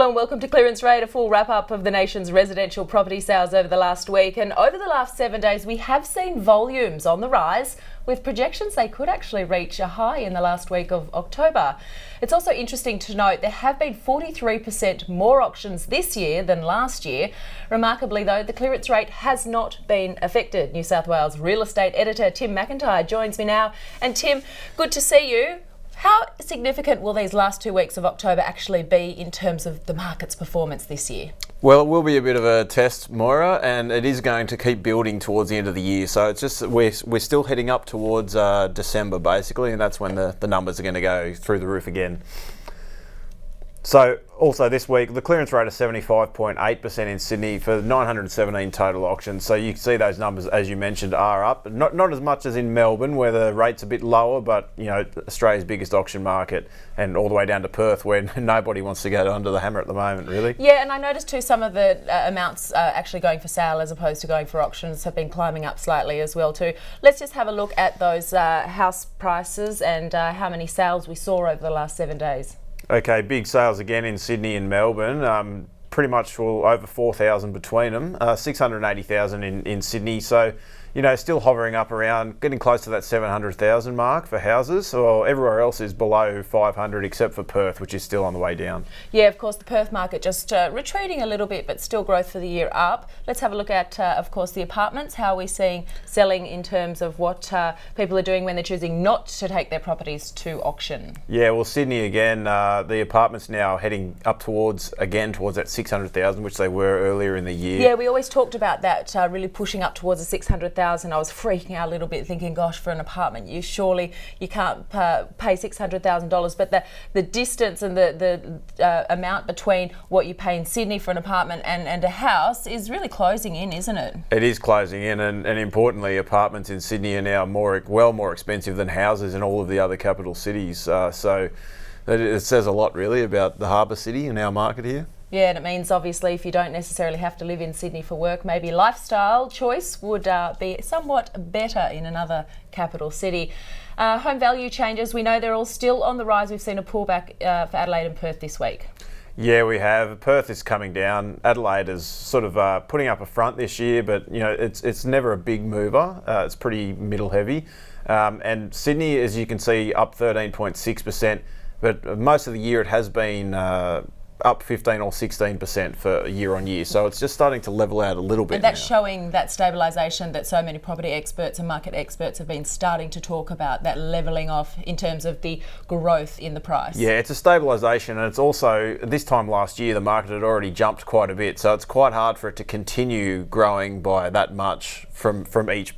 Hello and welcome to Clearance Rate, a full wrap-up of the nation's residential property sales over the last week. And over the last 7 days, we have seen volumes on the rise, with projections they could actually reach a high in the last week of October. It's also interesting to note there have been 43% more auctions this year than last year. Remarkably, though, the clearance rate has not been affected. New South Wales real estate editor Tim McIntyre joins me now. And Tim, good to see you. How significant will these last 2 weeks of October actually be in terms of the market's performance this year? Well, it will be a bit of a test, Moira, and it is going to keep building towards the end of the year. So it's just we're still heading up towards December, basically, and that's when the numbers are going to go through the roof again. So also this week, the clearance rate of 75.8% in Sydney for 917 total auctions. So you can see those numbers, as you mentioned, are up. Not as much as in Melbourne, where the rate's a bit lower, but you know, Australia's biggest auction market, and all the way down to Perth, where nobody wants to go under the hammer at the moment, really. Yeah, and I noticed too some of the amounts actually going for sale as opposed to going for auctions have been climbing up slightly as well too. Let's just have a look at those house prices and how many sales we saw over the last 7 days. Okay, big sales again in Sydney and Melbourne, pretty much over 4,000 between them, 680,000 in Sydney. So, you know, still hovering up around, getting close to that 700,000 mark for houses. Well, everywhere else is below 500 except for Perth, which is still on the way down. Yeah, of course, the Perth market just retreating a little bit, but still growth for the year up. Let's have a look at, of course, the apartments. How are we seeing selling in terms of what people are doing when they're choosing not to take their properties to auction? Yeah, well, Sydney again, the apartments now heading up towards that 600,000, which they were earlier in the year. Yeah, we always talked about that, really pushing up towards the 600,000. I was freaking out a little bit, thinking, gosh, for an apartment, you can't pay $600,000. But the distance and the amount between what you pay in Sydney for an apartment and a house is really closing in, isn't it? It is closing in, and importantly, apartments in Sydney are now more expensive than houses in all of the other capital cities. So it says a lot, really, about the harbour city and our market here. Yeah, and it means obviously if you don't necessarily have to live in Sydney for work, maybe lifestyle choice would be somewhat better in another capital city. Home value changes, we know they're all still on the rise. We've seen a pullback for Adelaide and Perth this week. Yeah, we have. Perth is coming down. Adelaide is sort of putting up a front this year, but you know it's never a big mover. It's pretty middle heavy. And Sydney, as you can see, up 13.6%, but most of the year it has been up 15 or 16% for year on year. So it's just starting to level out a little bit. And that's now showing that stabilisation that so many property experts and market experts have been starting to talk about, that levelling off in terms of the growth in the price. Yeah, it's a stabilisation, and it's also, this time last year, the market had already jumped quite a bit. So it's quite hard for it to continue growing by that much from each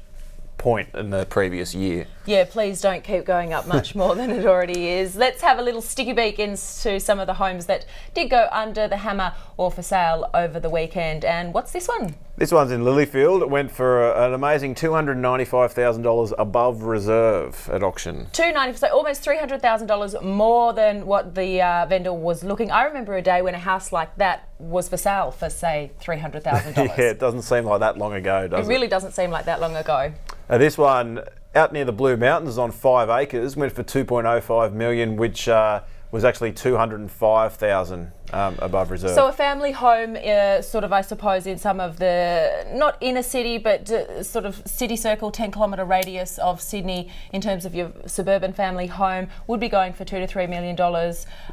point in the previous year. Yeah, please don't keep going up much more than it already is. Let's have a little sticky beak into some of the homes that did go under the hammer or for sale over the weekend. And what's this one? This one's in Lilyfield. It went for an amazing $295,000 above reserve at auction. $295,000, almost $300,000 more than what the vendor was looking. I remember a day when a house like that was for sale for, say, $300,000. Yeah, it doesn't seem like that long ago, does it? It really doesn't seem like that long ago. This one, out near the Blue Mountains on 5 acres, went for $2.05 million, which was actually $205,000 above reserve. So a family home, sort of, I suppose, in some of the, not inner city, but sort of city circle, 10-kilometre radius of Sydney, in terms of your suburban family home, would be going for $2 to $3 million,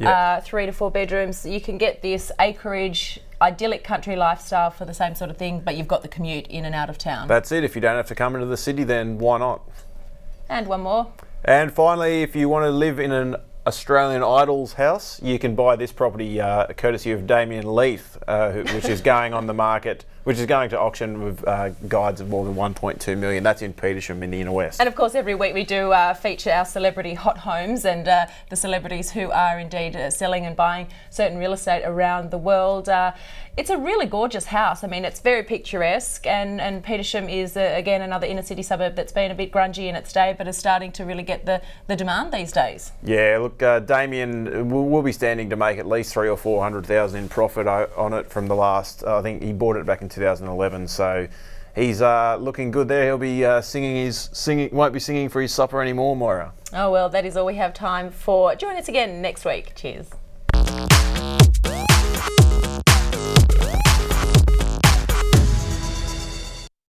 yep. 3 to 4 bedrooms. You can get this acreage, idyllic country lifestyle for the same sort of thing, but you've got the commute in and out of town. That's it. If you don't have to come into the city, then why not? And one more. And finally, if you want to live in an Australian Idol's house, you can buy this property courtesy of Damien Leith, which is going on the market, which is going to auction with guides of more than $1.2 million. That's in Petersham in the inner west. And of course, every week we do feature our celebrity hot homes and the celebrities who are indeed selling and buying certain real estate around the world. It's a really gorgeous house. I mean, it's very picturesque, and Petersham is, again, another inner city suburb that's been a bit grungy in its day, but is starting to really get the demand these days. Yeah, look, Damien will be standing to make at least $300,000 or $400,000 in profit on it from the last, I think he bought it back in 2011, so he's looking good there. He'll be won't be singing for his supper anymore, Moira. Oh well, that is all we have time for. Join us again next week. Cheers.